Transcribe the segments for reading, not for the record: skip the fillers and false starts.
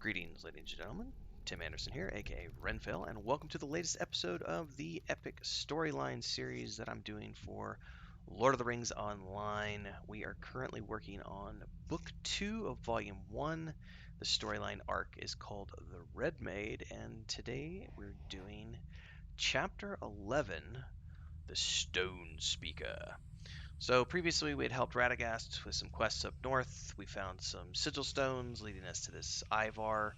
Greetings, ladies and gentlemen. Tim Anderson here, aka Renfell, and welcome to the latest episode of the epic storyline series that I'm doing for Lord of the Rings Online. We are currently working on Book 2 of Volume 1. The storyline arc is called The Red Maid, and today we're doing Chapter 11, The Stone Speaker. So previously we had helped Radagast with some quests up north. We found some sigil stones leading us to this Ivar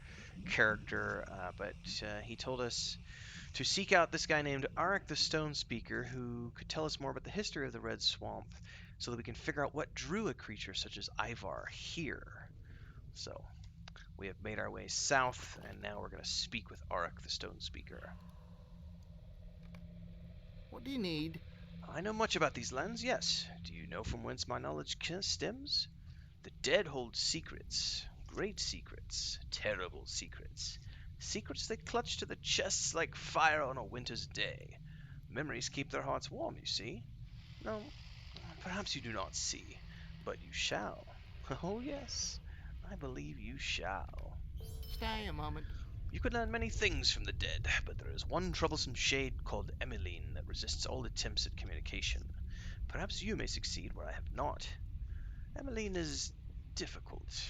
character, but he told us to seek out this guy named Arik the Stone Speaker, who could tell us more about the history of the Red Swamp so that we can figure out what drew a creature such as Ivar here. So we have made our way south, and now we're going to speak with Arik the Stone Speaker. What do you need? I know much about these lands, yes. Do you know from whence my knowledge stems? The dead hold secrets, great secrets, terrible secrets. Secrets they clutch to the chests like fire on a winter's day. Memories keep their hearts warm, you see. No, perhaps you do not see, but you shall. Oh yes, I believe you shall. Stay a moment. You could learn many things from the dead, but there is one troublesome shade called Emmeline that resists all attempts at communication. Perhaps you may succeed where I have not. Emmeline is difficult.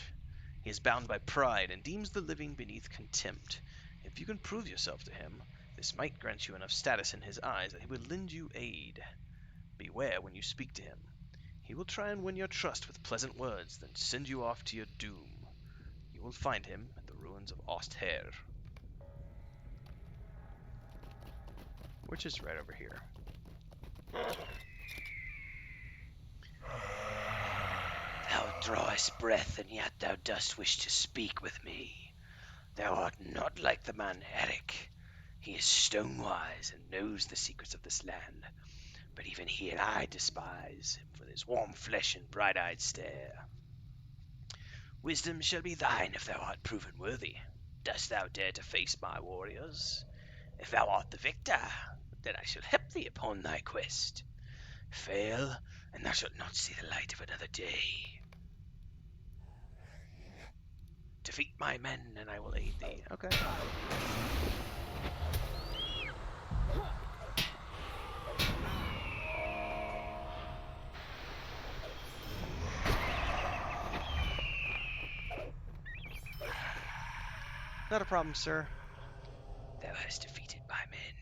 He is bound by pride and deems the living beneath contempt. If you can prove yourself to him, this might grant you enough status in his eyes that he will lend you aid. Beware when you speak to him. He will try and win your trust with pleasant words, then send you off to your doom. You will find him at the ruins of Osther, which is right over here. Thou drawest breath, and yet thou dost wish to speak with me. Thou art not like the man Eric. He is stone-wise and knows the secrets of this land. But even here I despise him for his warm flesh and bright-eyed stare. Wisdom shall be thine if thou art proven worthy. Dost thou dare to face my warriors? If thou art the victor, then I shall help thee upon thy quest. Fail, and thou shalt not see the light of another day. Defeat my men, and I will aid thee. Okay. Not a problem, sir. Thou hast defeated my men.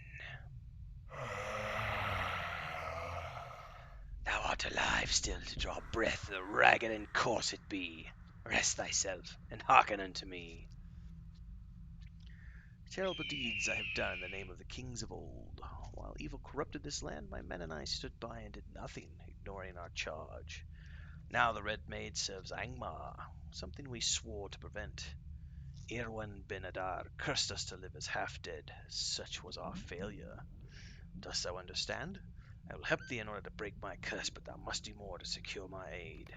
Thou art alive still to draw breath, though ragged and coarse it be. Rest thyself, and hearken unto me. Terrible deeds I have done in the name of the kings of old. While evil corrupted this land, my men and I stood by and did nothing, ignoring our charge. Now the Red Maid serves Angmar, something we swore to prevent. Irwin Ben Adar cursed us to live as half-dead. Such was our failure. Dost thou understand? I will help thee in order to break my curse, but thou must do more to secure my aid.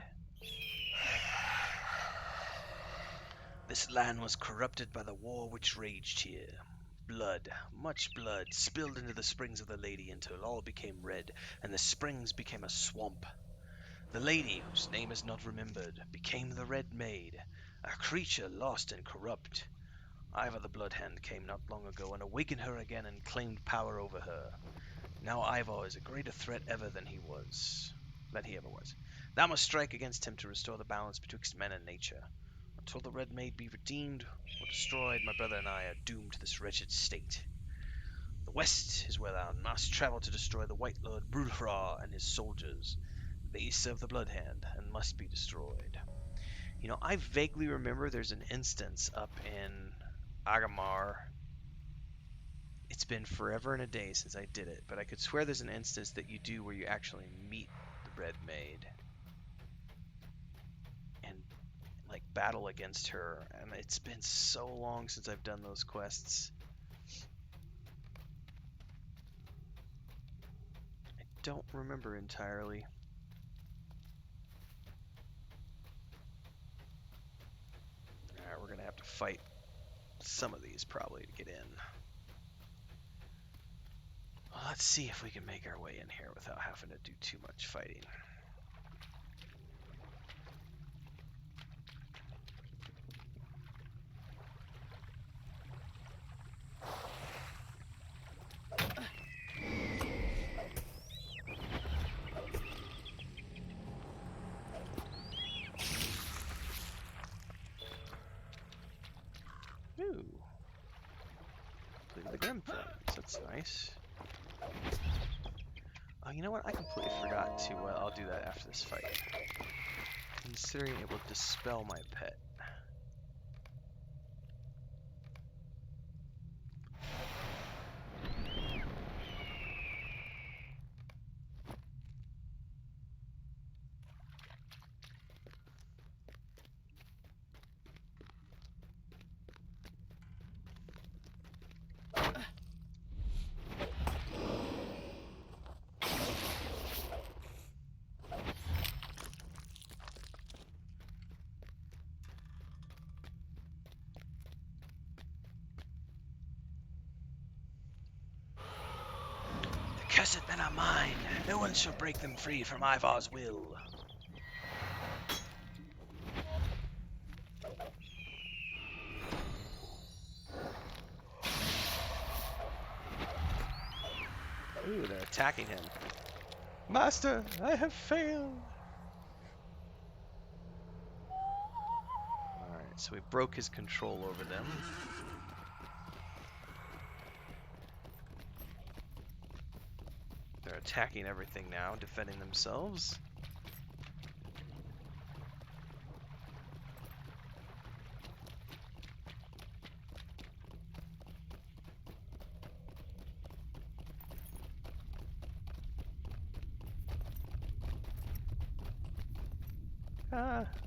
This land was corrupted by the war which raged here. Blood, much blood, spilled into the springs of the Lady until all became red, and the springs became a swamp. The Lady, whose name is not remembered, became the Red Maid, a creature lost and corrupt. Ivar the Bloodhand came not long ago and awakened her again and claimed power over her. Now Ivar is a greater threat ever than he ever was. Thou must strike against him to restore the balance betwixt men and nature. Until the Red Maid be redeemed or destroyed, my brother and I are doomed to this wretched state. The west is where thou must travel to destroy the White Lord Brulfra and his soldiers. They serve the Bloodhand and must be destroyed. You know, I vaguely remember there's an instance up in Agamar. It's been forever and a day since I did it, but I could swear there's an instance that you do where you actually meet the Red Maid and like battle against her, and it's been so long since I've done those quests. I don't remember entirely. Alright, we're gonna have to fight some of these probably to get in. Well, let's see if we can make our way in here without having to do too much fighting. Ooh. Play with the Grim Friends. That's nice. Oh, you know what? I completely forgot to. I'll do that after this fight. Considering it will dispel my pet. The cursed men are mine. No one shall break them free from Ivar's will. Ooh, they're attacking him. Master, I have failed. Alright, so we broke his control over them. They're attacking everything now, defending themselves.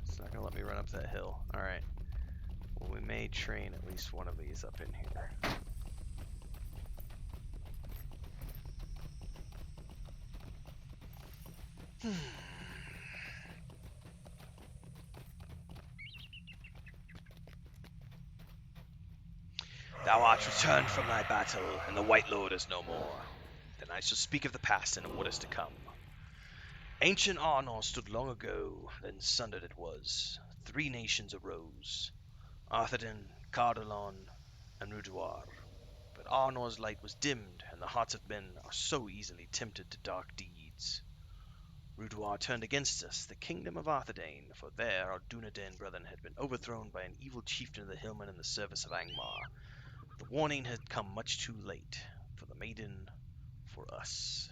It's not gonna let me run up that hill. Alright. Well, we may train at least one of these up in here. Thou art returned from thy battle, and the White Lord is no more. Then I shall speak of the past and of what is to come. Ancient Arnor stood long ago, then sundered it was. 3 nations arose, Arthedain, Cardolan, and Ruduar. But Arnor's light was dimmed, and the hearts of men are so easily tempted to dark deeds. Ruduar turned against us, the kingdom of Arthedain, for there our Dunedain brethren had been overthrown by an evil chieftain of the Hillmen in the service of Angmar. The warning had come much too late, for the maiden, for us.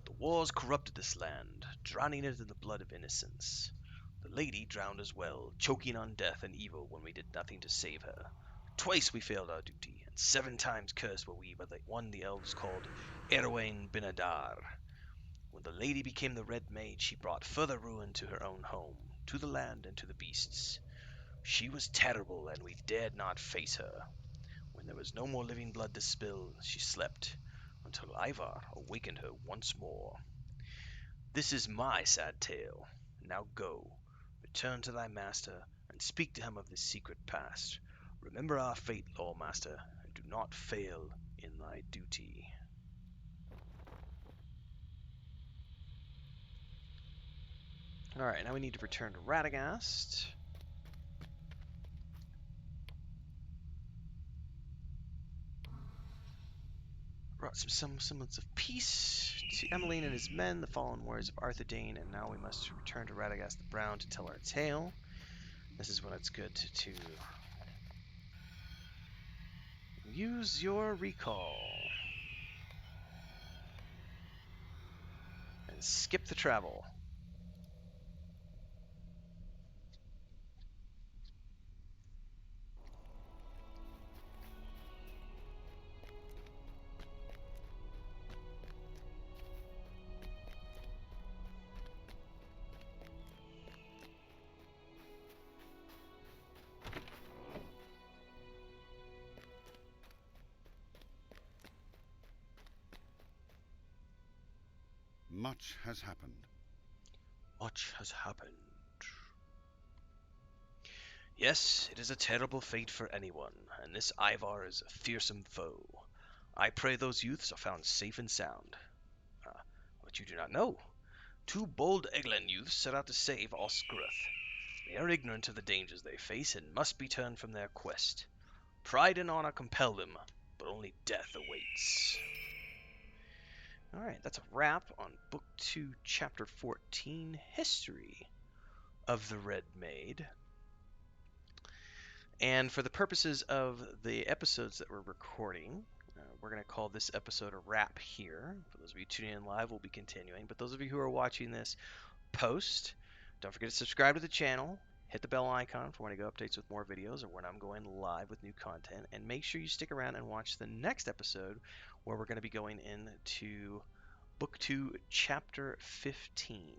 The wars corrupted this land, drowning it in the blood of innocence. The lady drowned as well, choking on death and evil when we did nothing to save her. Twice we failed our duty, and 7 times cursed were we by the one the elves called Erwain Binadar. When the lady became the Red Maid, she brought further ruin to her own home, to the land and to the beasts. She was terrible, and we dared not face her. When there was no more living blood to spill, she slept, until Ivar awakened her once more. This is my sad tale. Now go, return to thy master, and speak to him of this secret past. Remember our fate, Loremaster, and do not fail in thy duty. Alright, now we need to return to Radagast. Brought some semblance of peace to Emmeline and his men, the fallen warriors of Arthedain, and now we must return to Radagast the Brown to tell our tale. This is when it's good to use your recall. And skip the travel. Much has happened. Much has happened. Yes, it is a terrible fate for anyone, and this Ivar is a fearsome foe. I pray those youths are found safe and sound. But you do not know. 2 bold Eglen youths set out to save Osgruth. They are ignorant of the dangers they face and must be turned from their quest. Pride and honor compel them, but only death awaits. Alright, that's a wrap on Book 2, Chapter 14, History of the Red Maid. And for the purposes of the episodes that we're recording, we're going to call this episode a wrap here. For those of you tuning in live, we'll be continuing. But those of you who are watching this post, don't forget to subscribe to the channel. Hit the bell icon for when I go updates with more videos or when I'm going live with new content. And make sure you stick around and watch the next episode where we're going to be going into Book 2, Chapter 15.